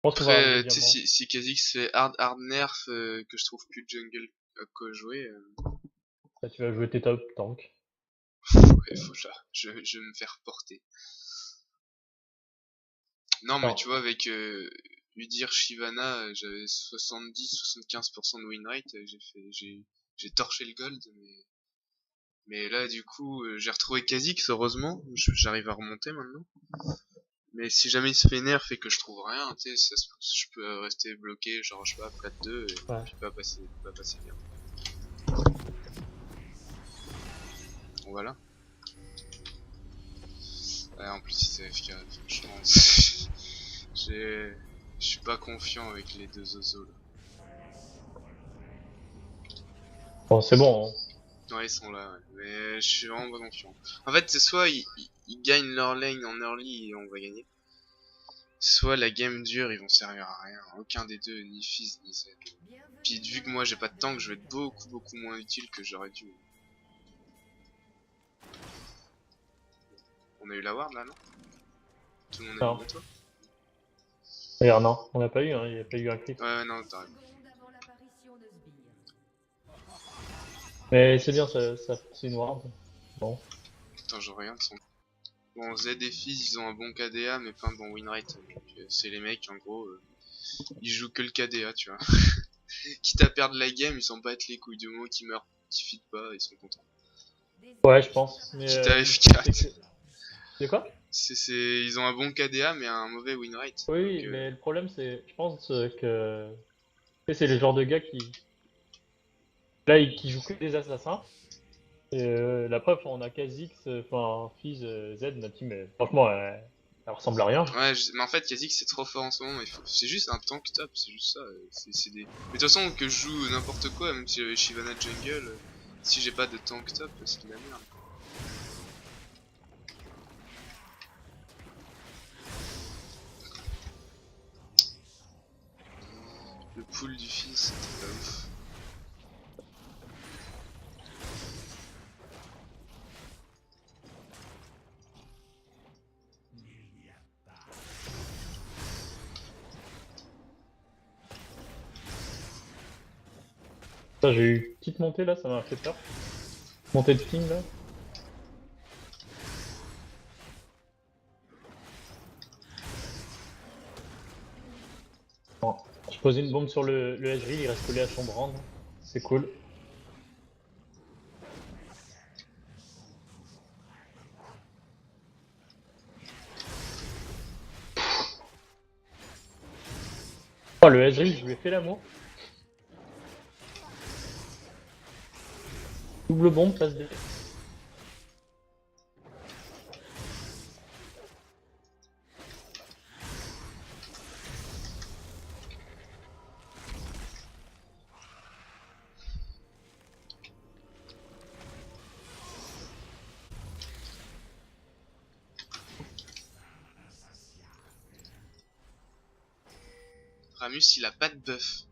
pense qu'on va arriver Après, tu sais, diamant. si Kha'Zix fait hard nerf, que je trouve plus de jungle à quoi jouer, Là, tu vas jouer tes top tank. ouais, faut que je vais me faire porter. Non, mais Enfin, tu vois, avec Udyr Shyvana, j'avais 70-75% de win rate, j'ai torché le gold, mais là, du coup, j'ai retrouvé Kha'Zix, heureusement, j'arrive à remonter maintenant. Mais si jamais il se fait nerf et que je trouve rien, tu sais, je peux rester bloqué, genre, je sais pas, 4-2, et ouais. puis pas passer bien. Bon, voilà. Ouais, en plus, il s'est AFK, franchement, j'ai, je suis pas confiant avec les deux Ozo, là. Bon, c'est bon, hein. Ouais, ils sont là, ouais. Mais je suis vraiment pas confiant. En fait, c'est soit ils gagnent leur lane en early et on va gagner, soit la game dure, ils vont servir à rien. Aucun des deux, ni Fizz ni Z. Puis vu que moi j'ai pas de tank, je vais être beaucoup moins utile que j'aurais dû. On a eu la ward là, non? Tout le monde a eu Non. bientôt? D'ailleurs, non, on n'a pas eu, hein, il n'y a pas eu un crit. Ouais, non, t'as raison. Mais c'est bien, c'est une ward. Bon. Attends, je regarde son. Bon, Z et Fizz, ils ont un bon KDA, mais pas un bon win rate. Donc, c'est les mecs, en gros, ils jouent que le KDA, tu vois. Quitte à perdre la game, ils s'en battent les couilles du moment qu'ils meurent, qu'ils feed pas, ils sont contents. Ouais, je pense. Mais Quitte à le truc, c'est F4. que. De quoi? Ils ont un bon KDA, mais un mauvais win rate. Oui, Donc, oui, mais le problème, c'est. Je pense que. Tu sais, c'est le genre de gars qui. Là, qui joue que des assassins. Et la preuve, on a Kha'Zix, enfin, Fizz, Z, notre team, franchement, elle ressemble à rien. ouais, mais en fait, Kha'Zix c'est trop fort en ce moment. C'est juste un tank top, c'est juste ça. Mais de toute façon, que je joue n'importe quoi, même si j'avais Shyvana jungle, si j'ai pas de tank top, c'est de la merde. Le pool du fils, c'était pas ouf. Ça, j'ai eu une petite montée là, ça m'a fait peur. Montée de ping là. Bon, je pose une bombe sur le Ezreal, il reste collé à son brand. C'est cool. Oh, le Ezreal, je lui ai fait l'amour. Double bombe, passe B. Ramus, il a pas de buff.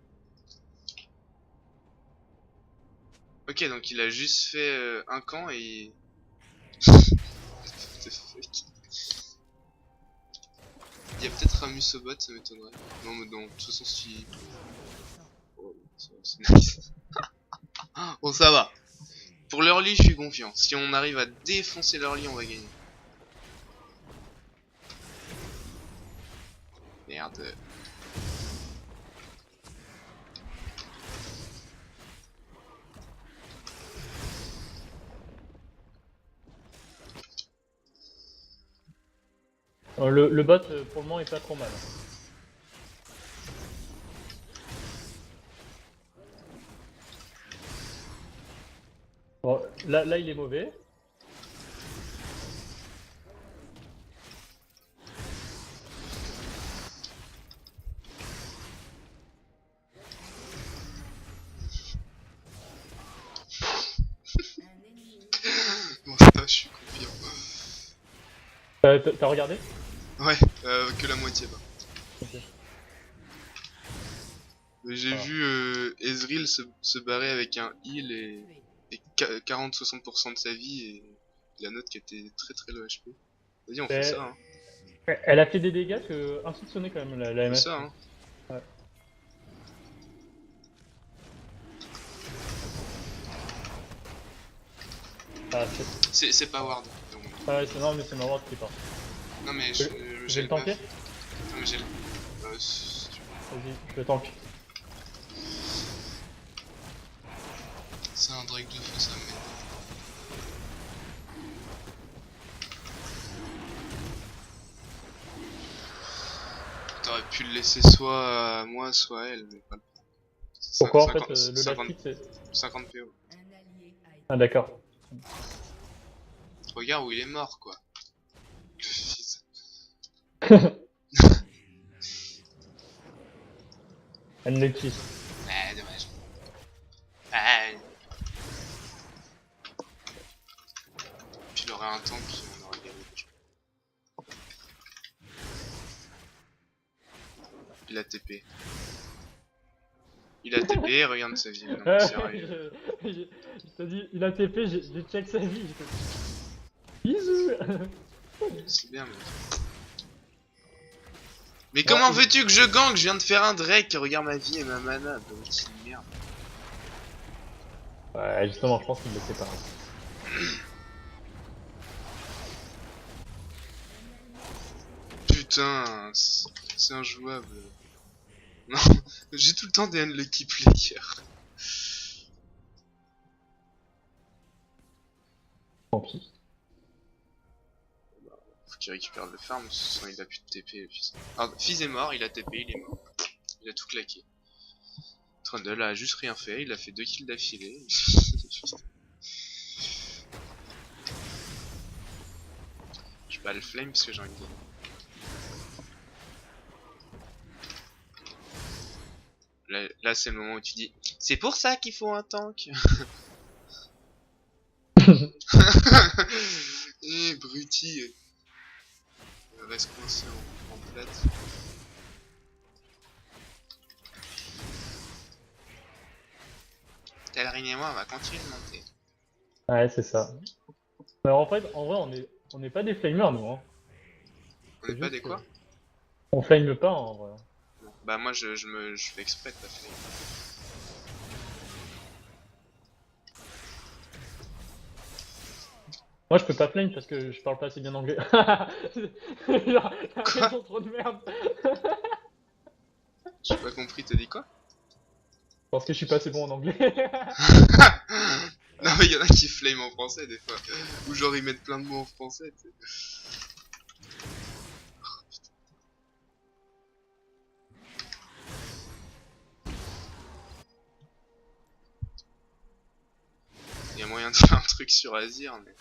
Ok, donc il a juste fait un camp et. What the fuck. Il y a peut-être Ramus au bot, ça m'étonnerait. Non, mais non, de toute façon, si. Oh, c'est nice. Bon, ça va. Pour l'early, je suis confiant. Si on arrive à défoncer l'early, on va gagner. Merde. Le bot, pour le moment, est pas trop mal. Bon, là, il est mauvais. Bon, ça, je suis confiant. T'as regardé? Ouais, que la moitié, bah. Ok. J'ai Voilà. vu Ezreal se barrer avec un heal et 40-60% de sa vie et la note qui était très low HP. Vas-y, on fait ça, Mais hein. Elle a fait des dégâts insoupçonnés quand même, la C'est MF. ça, hein. Ouais. Ah, C'est pas Ward. Donc, ouais, c'est non, mais c'est ma ward qui part. non mais Je j'ai vais le tanker? buff. Non mais j'ai le... si tu veux. Vas-y, je le tank. C'est un Drake de feu, ça m'aide. T'aurais pu le laisser soit à moi, soit à elle, mais pas le prendre. Pourquoi en fait 50, le last 50, hit c'est... 50 PO. Ah d'accord. Regarde où il est mort, quoi. Le fils. Unlucky. Ah, dommage. Ah. Puis il aurait un tank, on aurait gagné. Il a TP. Il a TP, regarde sa vie. Non, mais sérieux. Je te dis, il a TP, j'ai check sa vie. Bisous. C'est bien, mec. Mais comment veux-tu que je gank? Je viens de faire un Drake, regarde ma vie et ma mana, petite merde. Ouais, justement, je pense qu'il le sait pas. Putain, c'est injouable. Non, j'ai tout le temps des unlucky players. Tant pis. Faut qu'il récupère le farm, sinon il a plus de TP. Ah, Fizz est mort, il a TP, il est mort. Il a tout claqué. Trundle a juste rien fait, il a fait 2 kills d'affilée. Je bats le flame parce que j'ai envie de gagner. Là c'est le moment où tu dis c'est pour ça qu'il faut un tank. Eh bruti. Reste coincé en plate. Talrine et moi on va continuer de monter. Ouais, c'est ça. Mais en fait, en vrai, on est pas des flamers, nous. Hein. On est pas des quoi? On flame pas, en vrai. Non. Bah moi je fais exprès de pas flame. Moi, je peux pas flame parce que je parle pas assez bien anglais. Genre, Quoi? trop de merde. J'ai pas compris, t'as dit quoi? Parce que je suis pas assez bon en anglais. Non mais y'en a qui flame en français des fois. Ou genre ils mettent plein de mots en français, tu sais. Il y a moyen de faire un truc sur Azir, mais...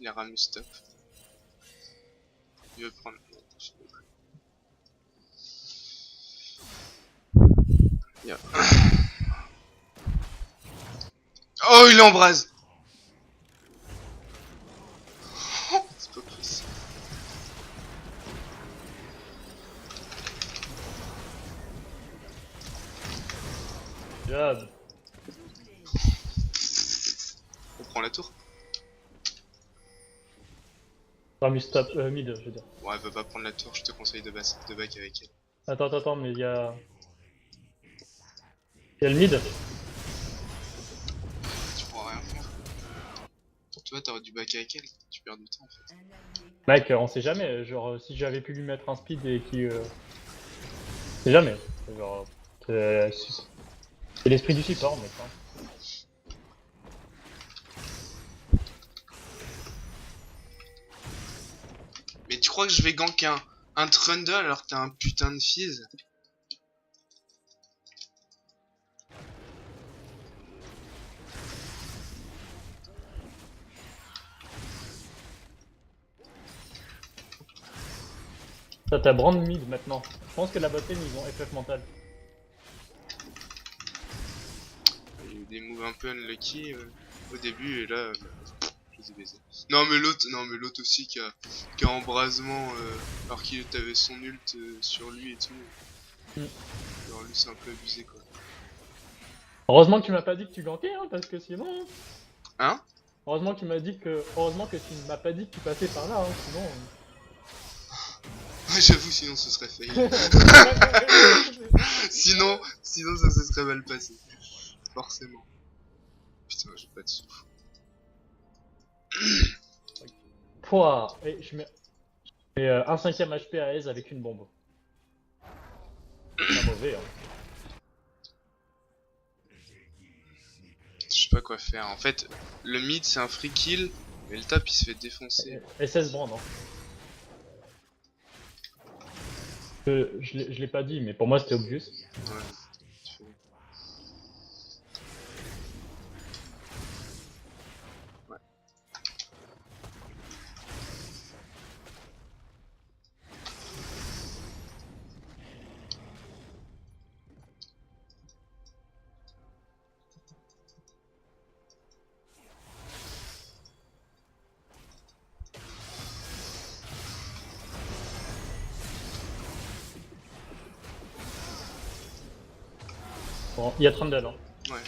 Il a Ramus stop. Il veut prendre... Yeah. Oh il embrase. C'est pas possible. Job. On prend la tour. Ramus stop, mid, je veux dire. Bon elle veut pas prendre la tour, je te conseille de back avec elle. Attends, mais il y a... Il y a le mid. Tu pourras rien faire. Tu vois t'aurais dû back avec elle, tu perds du temps en fait. Mec, on sait jamais. Genre, si j'avais pu lui mettre un speed et qui... On sait jamais. Genre... C'est l'esprit du support, mec. Hein. Mais tu crois que je vais gank un Trundle alors que t'as un putain de Fizz? Ça, t'as brand mid maintenant. Je pense que la botlane, ils ont FF mental. Il y a eu des moves un peu unlucky au début et là, je faisait baiser. Non mais l'autre aussi qui a embrasement alors qu'il avait son ult sur lui et tout. Alors lui c'est un peu abusé quoi. Heureusement que tu m'as pas dit que tu gankais, hein, parce que sinon... Hein? Heureusement que tu m'as pas dit que tu passais par là, hein, sinon... Ouais, j'avoue, sinon ce serait fail. sinon ça se serait mal passé. Forcément. Putain, j'ai pas de souffle. Pouah, et je mets un 5ème HP à aise avec une bombe. Pas mauvais, hein. Je sais pas quoi faire. En fait, le mid c'est un free kill, mais le top il se fait défoncer. SS Brand, hein. Je l'ai pas dit, mais pour moi c'était obvious. Ouais. Ouais. Bon, il y a Trundle, hein. Ouais.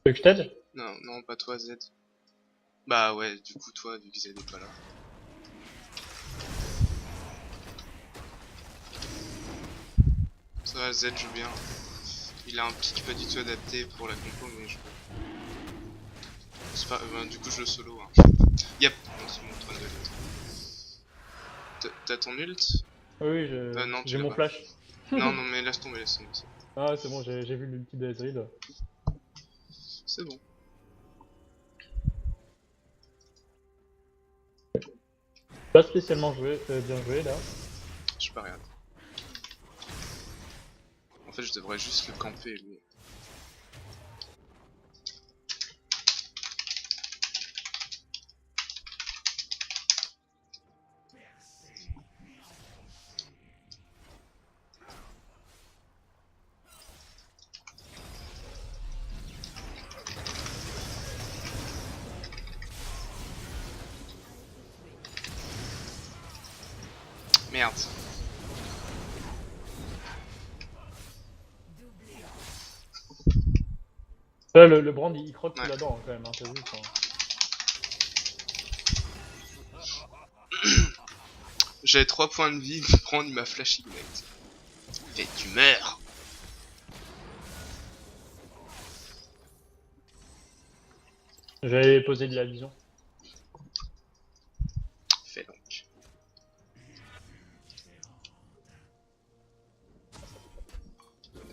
Tu veux que je t'aide? Non, pas toi Z. Bah ouais, du coup toi, vu que Z est pas là. Ça va, Z joue bien. Il a un pic pas du tout adapté pour la compo, mais je c'est pas... du coup je le solo. Hein. Yep, c'est mon train de... T'as ton ult? Oui, Non, j'ai l'as mon pas. flash. non, mais laisse tomber. Ah, c'est bon, j'ai vu l'ulti de Ezreal. C'est bon. Pas spécialement bien joué là. Je sais pas rien. En fait, je devrais juste le camper, lui. Merde. Le Brand il croque tout Ouais. là-dedans hein, quand même, hein, t'as vu enfin... J'avais 3 points de vie, prendre il m'a flash ignite. Et tu meurs. J'avais posé de la vision. Fais donc.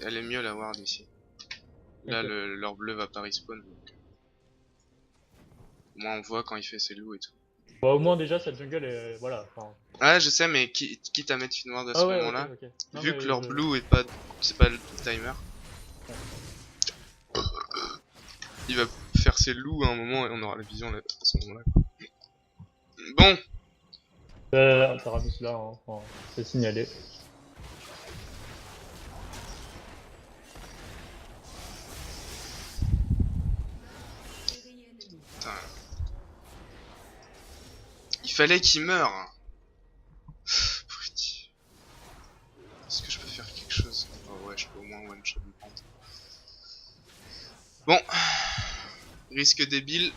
Elle est mieux la ward ici. Là, Okay. leur bleu va pas respawn. Donc... Au moins on voit quand il fait ses loups et tout. Bah, au moins déjà cette jungle est... voilà, enfin... Ah, je sais, mais quitte à mettre une ward à ce moment-là, ok. Non, vu mais que leur blue est pas... c'est pas le timer. Il va faire ses loups à un moment et on aura la vision là, à ce moment-là. Bon. Taramis là, hein, enfin, c'est signalé. Putain. Il fallait qu'il meure. Est-ce que je peux faire quelque chose? Oh ouais, je peux au moins one shot me prendre. Bon. Risque débile.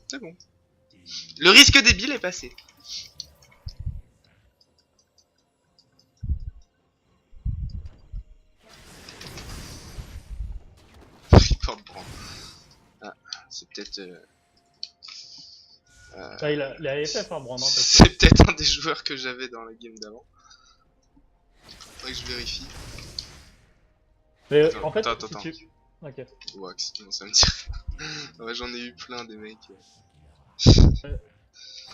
C'est bon. Le risque débile est passé. Report Brand. Ah, c'est peut-être... Ah, il a FF hein, Brand, hein, parce que... C'est peut-être un des joueurs que j'avais dans la game d'avant. Faudrait que je vérifie. Mais Attends, en fait, attends. si tu... Ok. Wax, non ça me tire. Ouais, j'en ai eu plein des mecs.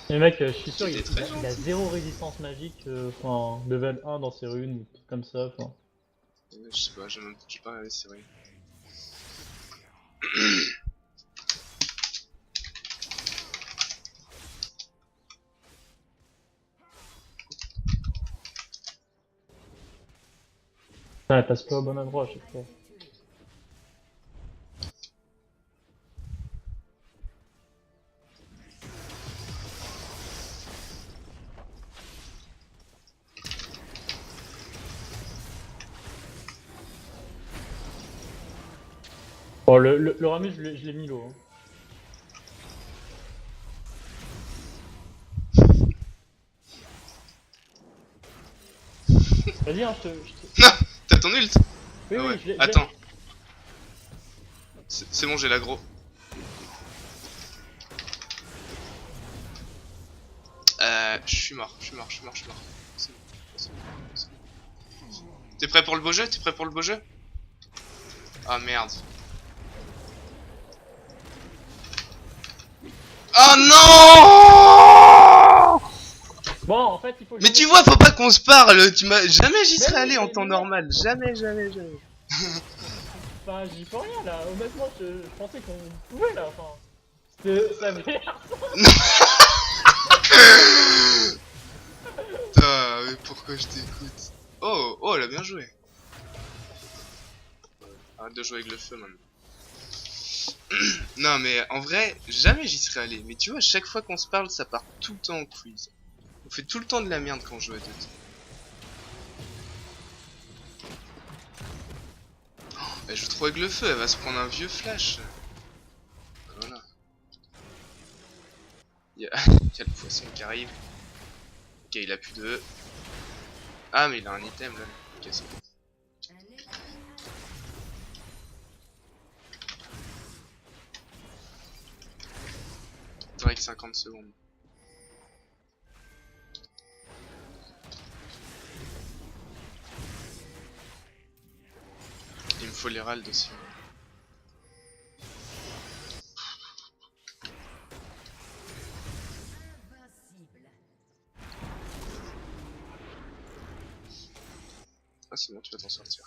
Mais mec, je suis sûr, C'était très il a gentil. zéro résistance magique, enfin, level 1 dans ses runes, ou tout comme ça, enfin. Je sais pas, j'ai pas regardé, c'est vrai. Ouais, elle passe pas au bon endroit à chaque fois. Bon, le Ramus, je l'ai mis low. Hein. Vas-y, hein, Non, t'as ton ult? Oui, Ah oui, ouais, je l'ai. attends. C'est bon, j'ai l'aggro. Je suis mort, je suis mort, je suis mort, je suis mort. C'est bon, c'est bon, c'est bon. T'es prêt pour le beau jeu? T'es prêt pour le beau jeu? Ah merde. Oh non! Bon, en fait, il faut que Mais je tu mette... vois, faut pas qu'on se parle. Jamais j'y Mais serais oui, allé en mais temps mec, normal. Jamais, jamais, jamais. enfin, j'y peux rien, là. Honnêtement, je pensais qu'on pouvait, là, enfin. Ça avait... Putain, mais pourquoi je t'écoute? Oh, oh, elle a bien joué. Arrête de jouer avec le feu maintenant. Non, mais en vrai, jamais j'y serais allé. Mais tu vois, chaque fois qu'on se parle, ça part tout le temps en quiz. On fait tout le temps de la merde quand on joue à Dota. Elle joue trop avec le feu, elle va se prendre un vieux flash. Voilà. Il y a, il y a le poisson qui arrive. Ok, il a plus de... Ah, mais il a un item là. Ok, c'est bon. Drake 50 secondes. Il me faut l'Herald aussi. Ah, c'est bon, tu vas t'en sortir.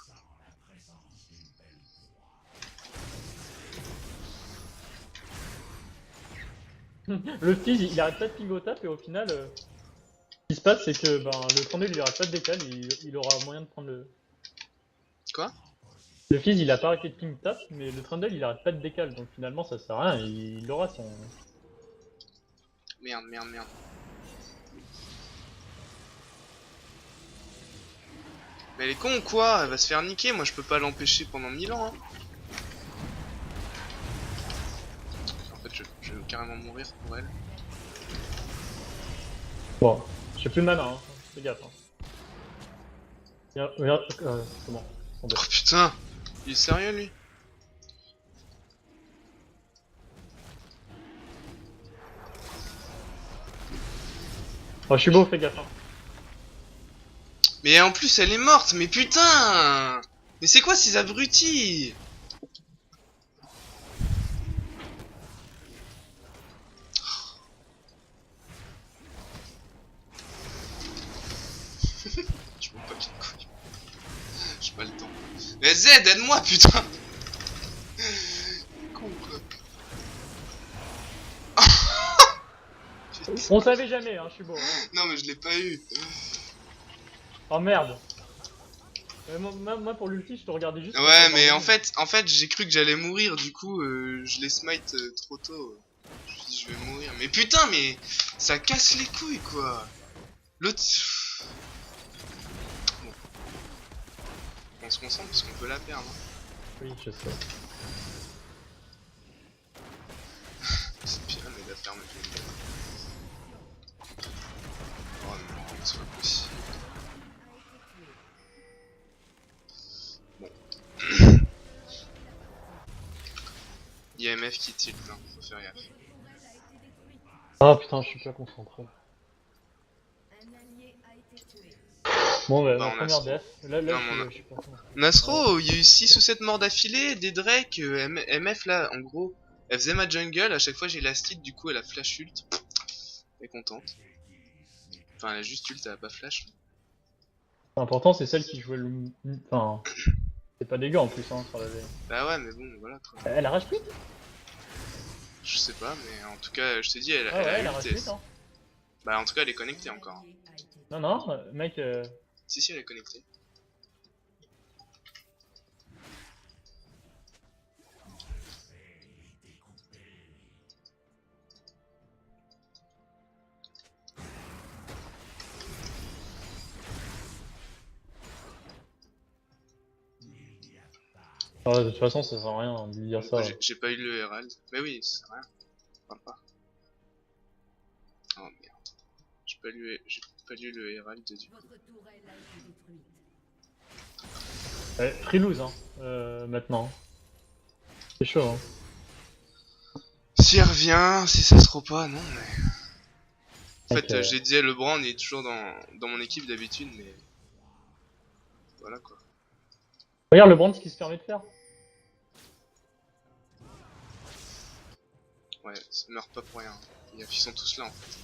Le fizz, il arrête pas de ping au tap, et au final, ce qui se passe, c'est que ben, le Trundle, il aura pas de décal, il aura moyen de prendre le... Quoi? Le fizz, il a pas arrêté de ping tap, mais le Trundle, il arrête pas de décal, donc finalement, ça sert à rien, il aura son... Merde, merde, merde. Mais elle est con ou quoi? Elle va se faire niquer, moi je peux pas l'empêcher pendant 1000 ans. Hein. En fait, je vais carrément mourir pour elle. Bon, j'ai plus de mana, hein. Fais gaffe. Hein. Regarde, c'est bon. Tombé. Oh putain! Il est sérieux lui? Oh, je suis beau, fais gaffe. Hein. Mais en plus elle est morte, mais putain! Mais c'est quoi ces abrutis? Je m'en pas de couilles. J'ai pas le temps. Mais Z, aide-moi putain! Con quoi. On savait jamais, hein, je suis beau. Hein. Non mais je l'ai pas eu. Oh merde. Moi, pour l'ulti, je te regardais juste. Ouais mais en fait j'ai cru que j'allais mourir, du coup je l'ai smite trop tôt. Je me suis dit je vais mourir. Mais putain mais ça casse les couilles quoi. L'autre... Bon. On se concentre parce qu'on peut la perdre. Hein. Oui, je sais. C'est pire mais la ferme est... Oh non, c'est pas possible. Bon. IMF qui tilt, hein, faut faire gaffe. Ah putain, je suis pas concentré. Bon, bah, Bah, ma on a première ce- death. Là, Non, je suis pas concentré. Nasro, il y a eu 6 ou 7 morts d'affilée, des Drake, MF là, en gros, Elle faisait ma jungle, à chaque fois j'ai la steed, du coup elle a flash ult. Elle est contente. Enfin, elle a juste ult, elle a pas flash. L'important, c'est celle qui jouait le. Enfin, c'est pas dégueu en plus, hein, sur la lane. Bah ouais, mais bon, voilà quoi. Elle a rage quit? Je sais pas, mais en tout cas, je te dis, elle, Ah elle ouais, a elle a ult. rage quit, hein. Bah en tout cas, elle est connectée encore. Non, non, mec. Si, si, elle est connectée. Ah, de toute façon, ça sert à rien de lui dire ça. J'ai pas eu le Herald. Mais oui, ça sert à rien. Parle pas. Oh merde. J'ai pas lu le Herald du coup. Free lose, hein, maintenant. C'est chaud, hein. Si elle revient, si ça se trouve pas, non mais... En Mec, fait, j'ai dit LeBron est toujours dans mon équipe d'habitude, mais... Voilà quoi. Regarde le brand ce qu'il se permet de faire. Ouais, ça meurt pas pour rien. Ils sont tous là en fait.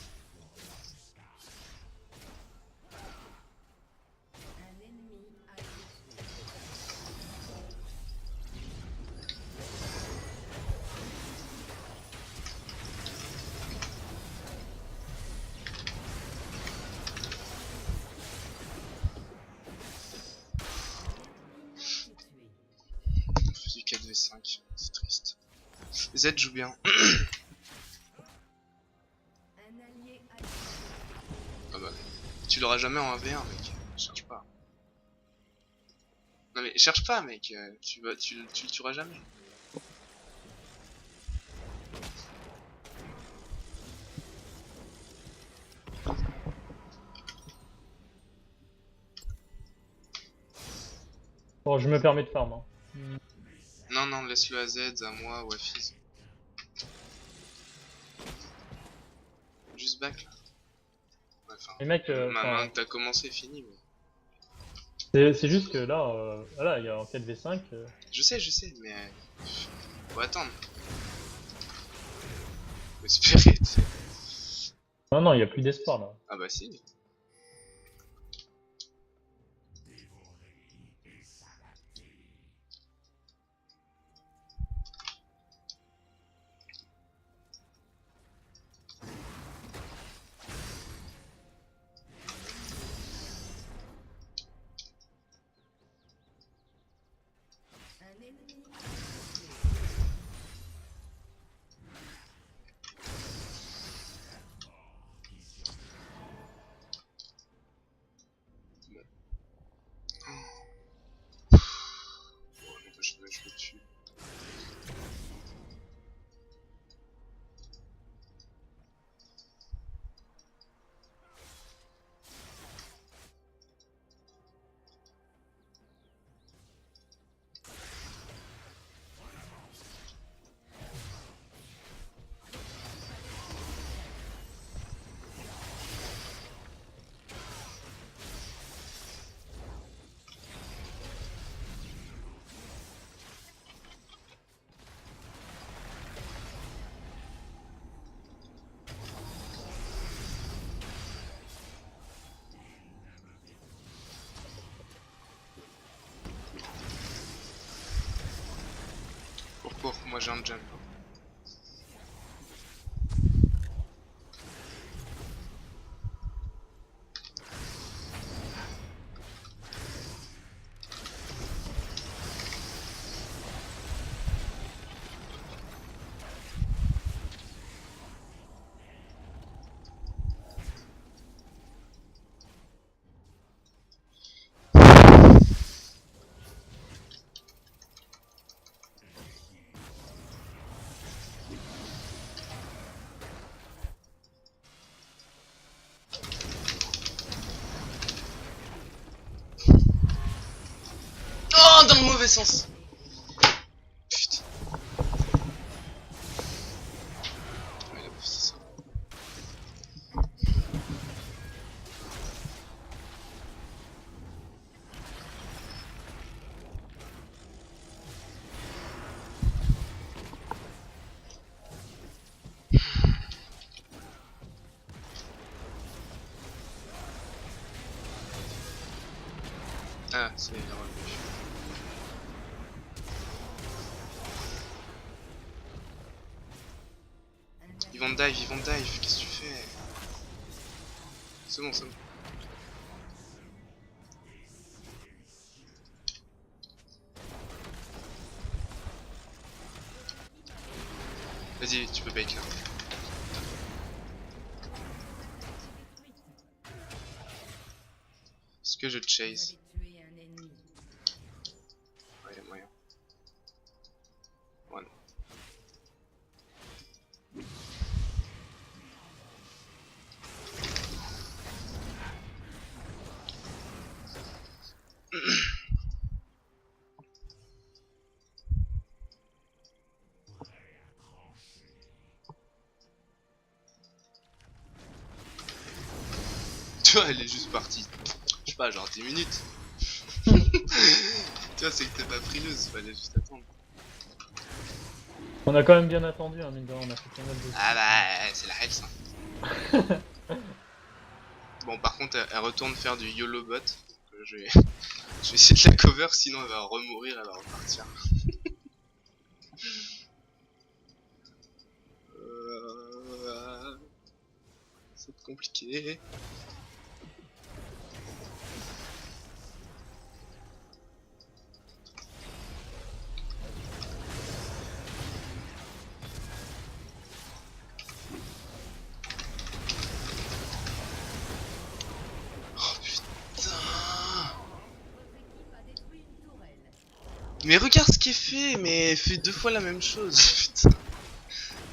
On fait du 4v5, c'est triste. Z joue bien. Ah bah, tu l'auras jamais en 1v1 mec, cherche pas. Non mais cherche pas mec, tu le tueras jamais. Bon, je me permets de farm, hein. Non non, laisse-le à Z, à moi ou à Fizz. Juste back là. Ouais, enfin, Les mecs, maintenant que t'as commencé, fini mais... c'est juste que là, voilà, il y a en 4v5. Je sais, mais... Faut attendre. Faut espérer, tu sais. Non, non, il y a plus d'espoir là. Ah bah si. Je le tue. Pourquoi moi j'ai un jump. Oh, dans le mauvais sens. Putain. Ouais, là, c'est ça. C'est revenu. Ils vont dive, qu'est-ce que tu fais? C'est bon, c'est bon. Vas-y, tu peux bake là. Est-ce que je chase? Ouais, il y a moyen. Ouais, non. Tu vois, elle est juste partie. Je sais pas, genre 10 minutes. Tu vois, c'est que t'es pas frileuse, fallait juste attendre. On a quand même bien attendu, hein, mine de rien, on a fait pas mal de... Ah bah, c'est la health. Hein. Bon, par contre, elle retourne faire du YOLO bot. Donc, je vais essayer de la cover, sinon elle va remourir, elle va repartir. C'est compliqué. Oh putain. Mais regarde ce qui est fait, mais elle fait 2 fois la même chose. Putain.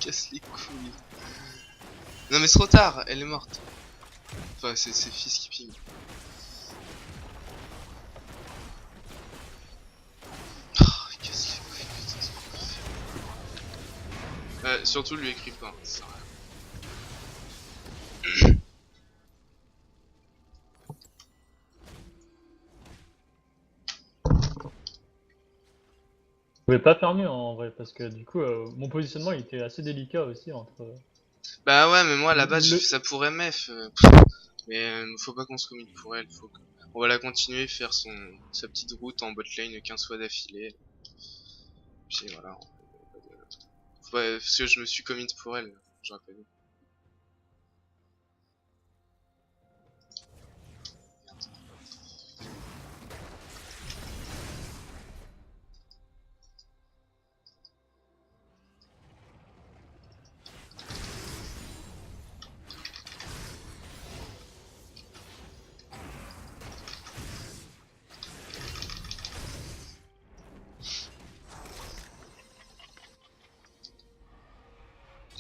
Casse les couilles. Non mais c'est trop tard, elle est morte. Enfin, c'est fils qui ping. Oh, casse les couilles, putain, c'est pas possible. Surtout lui écris pas, ça sert à rien. Je pouvais pas faire mieux en vrai, parce que du coup, mon positionnement il était assez délicat aussi entre... Bah ouais, mais moi à la base Le- j'ai fait ça pour MF. Mais faut pas qu'on se commit pour elle. On va la continuer, faire sa petite route en botlane 15 fois d'affilée. Puis voilà. Ouais, parce que je me suis commit pour elle, j'aurais pas dit.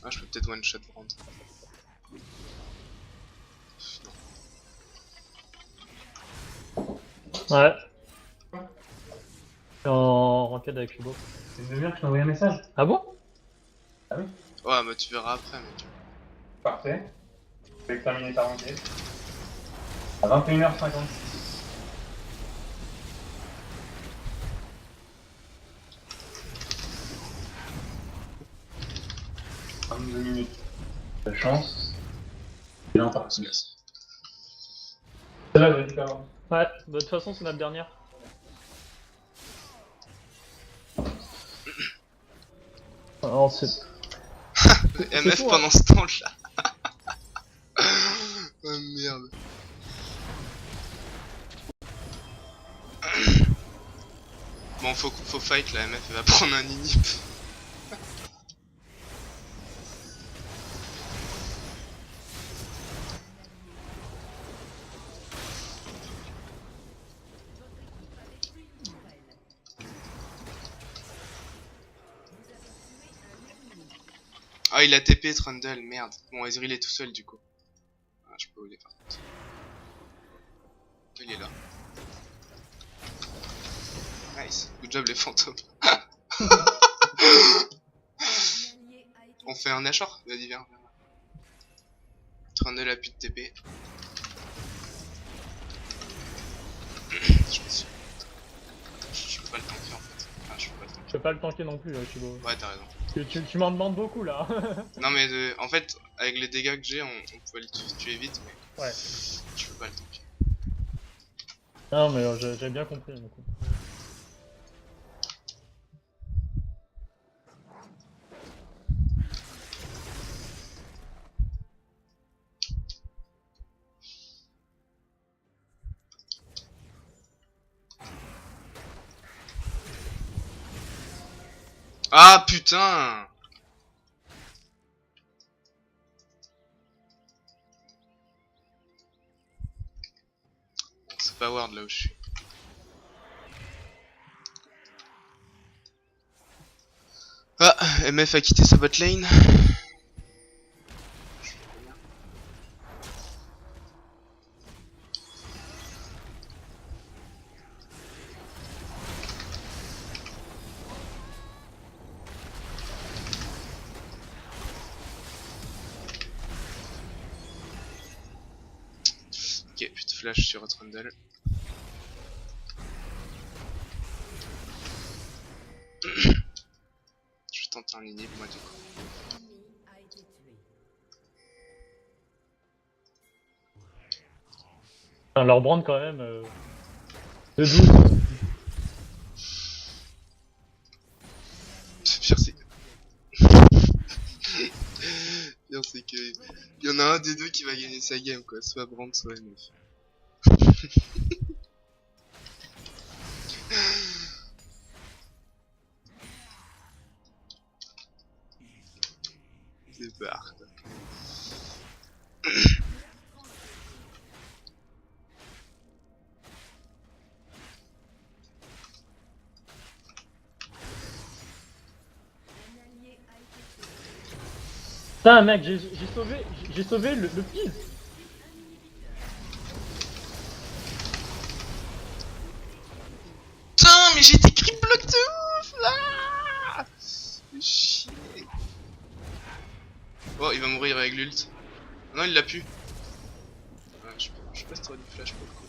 Ah, je peux peut-être one shot Brand. Ouais. En ranked avec Hugo. C'est une demi-heure que je t'ai envoyé un message. Ah bon? Ouais, bah tu verras après, mec. Parfait. Je vais terminer ta enquête. À 21h56. Deux minutes. De chance. Et là on part. On se casse. Celle-là, je vais faire. Ouais, bah, de toute façon c'est notre dernière. Alors c'est... MF fou, hein. pendant ce temps-là. Oh merde. Bon, faut fight la MF, elle va prendre un inhib. Ah, il a TP Trundle, merde. Bon, Ezreal est tout seul du coup. Ah, je peux où il est par contre. Il est là. Nice, good job les fantômes. On fait un Nashor? Vas-y, viens. Trundle a plus de TP. Je peux pas le tanker en fait. Enfin, je peux pas le tanker. Je peux pas le tanker non plus, Hugo. Ouais, t'as raison. Tu m'en demandes beaucoup là. Non, mais en fait, avec les dégâts que j'ai, on pouvait le tuer vite, mais Ouais. je peux pas le tanker. Non, mais j'avais bien compris, du coup. Ah putain! Bon, c'est pas Ward là où je suis. Ah, MF a quitté sa botlane. Ok, plus de flash sur Trundle. Je vais tenter un inhib moi du coup. Enfin, leur brand quand même, de 12. Pire c'est... Pire c'est que... Il y en a un des deux qui va gagner sa game quoi, soit Brand soit MF. C'est barre quoi. Putain, mec, j'ai sauvé le pise. Putain mais j'ai été creep block de ouf là. Chier. Oh il va mourir avec l'ult. Non il l'a pu. Ouais, je sais pas si t'aurais du flash pour le coup.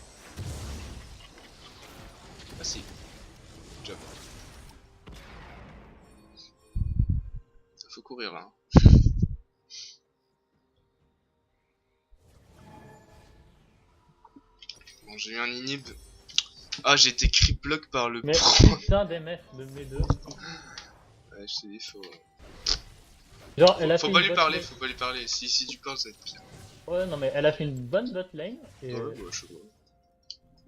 Ah si. Job. Faut courir là. Bon j'ai eu un inhib. Ah j'ai été creep block par le Mais pro. putain d'MF de mes deux. Ouais je t'ai dit faut... Genre, elle a Faut fait pas une lui bot parler, lane. faut pas lui parler. Si tu parles ça va être pire. Ouais, non, mais elle a fait une bonne bot lane. Et, Ouais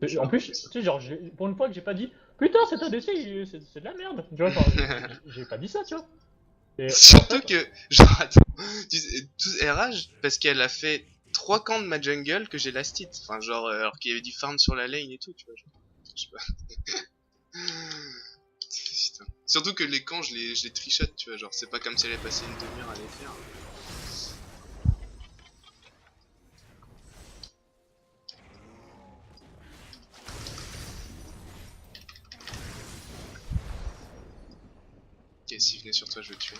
bah je en plus, tu sais, genre, pour une fois que j'ai pas dit putain, cet ADC, c'est de la merde. Tu vois, enfin, j'ai pas dit ça, tu vois. Et en Surtout fait, que, genre, attends, tu sais, tout RH, parce qu'elle a fait 3 camps de ma jungle que j'ai last hit. Enfin, genre, alors qu'il y avait du farm sur la lane et tout, tu vois. Genre, je sais pas. Putain. Surtout que les camps, je les trichote, tu vois. Genre, c'est pas comme si elle avait passé une demi-heure à les faire. Ok, s'il venait sur toi, je vais le tuer.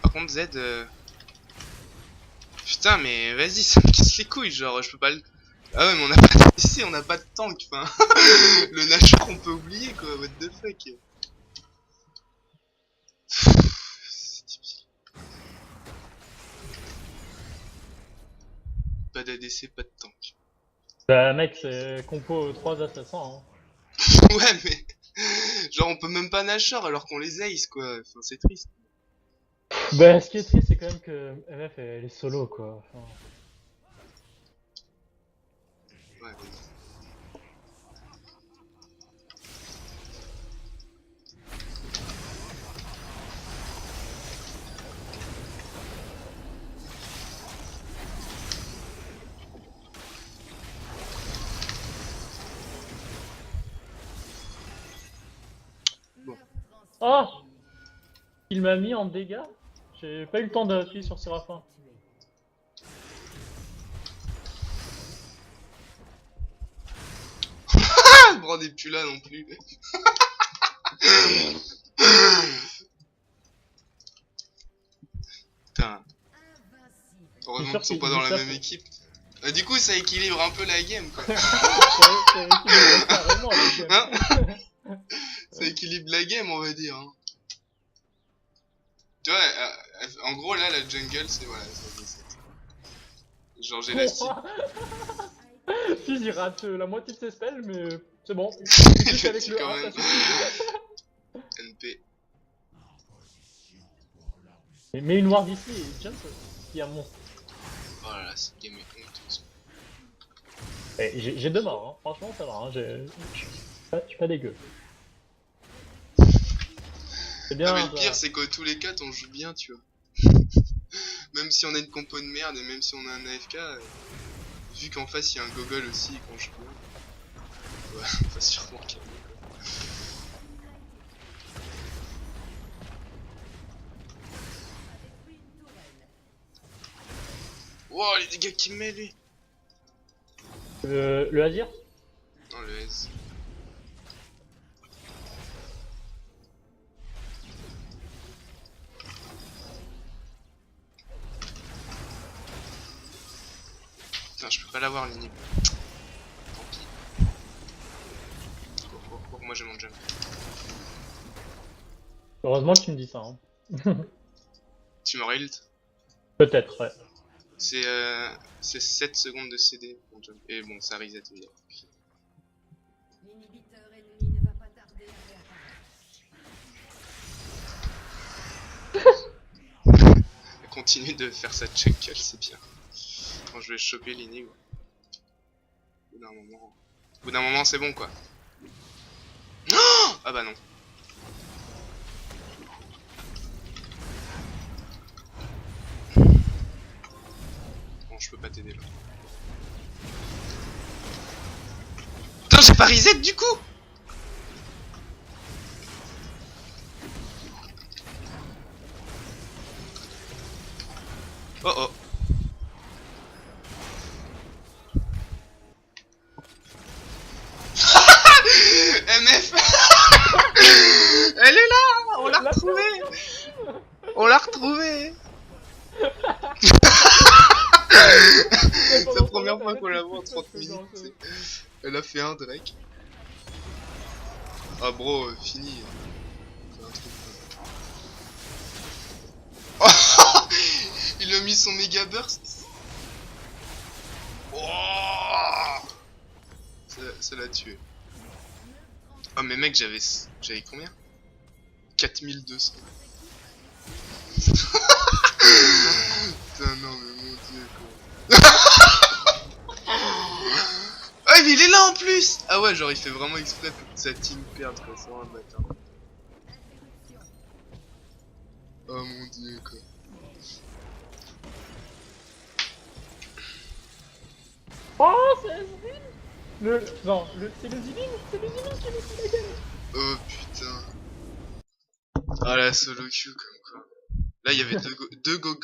Par contre, Z... Putain, mais vas-y, ça me casse les couilles, genre, je peux pas le... Ah ouais, mais on a pas d'ADC, on a pas de tank, enfin... le Nashor, on peut oublier, quoi, what the fuck. C'est difficile. Pas d'ADC, pas de tank. bah, mec, c'est compo 3 assassins. Hein. Ouais, mais... Genre, on peut même pas Nashor alors qu'on les ace, quoi. Enfin, c'est triste. Bah, ce qui est triste, c'est quand même que MF elle est solo, quoi. Enfin, Ouais, vas-y. oh, il m'a mis en dégâts. J'ai pas eu le temps d'appuyer sur Séraphin. Ah, le Brand est plus là non plus. sûr ils sont qu'il pas dans dit la ça, même équipe. Du coup, ça équilibre un peu la game, quoi. c'est équilibré carrément la game. Hein? Ça équilibre la game, on va dire. Hein. Tu vois, en gros, là, la jungle, c'est voilà, c'est D7. Genre, j'ai la cible. Fizz il rate la moitié de ses spells, mais c'est bon. Je Il touche avec tue le quand 1, ça même. suffit. NP. Mais une ward ici et jump, il y a un monstre. Oh là là, cette game est honteuse. Eh, j'ai 2 morts, hein. Franchement ça va, hein. Je suis pas dégueu. C'est bien. Ah, mais le ça. pire, c'est que tous les 4, on joue bien, tu vois. Même si on a une compo de merde et même si on a un AFK, vu qu'en face il y a un gogol aussi et qu'on joue bien, ouais, on va sûrement calmer, quoi. Wow, les dégâts qu'il met lui! Le Azir. Non, le S. Putain, je peux pas l'avoir l'inhibe. Tant pis. Moi j'ai mon jump. Heureusement que tu me dis ça. Hein. Tu m'aurais ult? Peut-être, ouais. C'est 7 secondes de CD mon jump. Et bon, ça reset évidemment. L'inhibiteur ennemi ne va pas tarder à réapparaître. Elle continue de faire sa jungle, c'est bien. Quand je vais choper l'inhibe. Au bout d'un moment, c'est bon quoi. Ah bah non. Bon, je peux pas t'aider là. Putain, j'ai pas reset du coup. Oh oh. MF. Elle est là. On l'a retrouvée. On l'a retrouvée. C'est la première fois qu'on la voit en 30 minutes. Elle a fait un Drake. Ah bro, fini. Fais un truc, quoi. Il a mis son méga burst. Oh, ça l'a tué. Oh mais mec, j'avais combien? 4200. Putain non mais mon dieu quoi. Ah mais il est là en plus. Ah ouais, genre il fait vraiment exprès pour que sa team perde quoi, c'est vraiment un bâtard. Oh mon dieu quoi. Oh, c'est Azir. Non, c'est le Zilin. C'est le Zilin qui me fait la gueule. Oh putain. Ah la solo queue comme quoi. Là il y avait deux go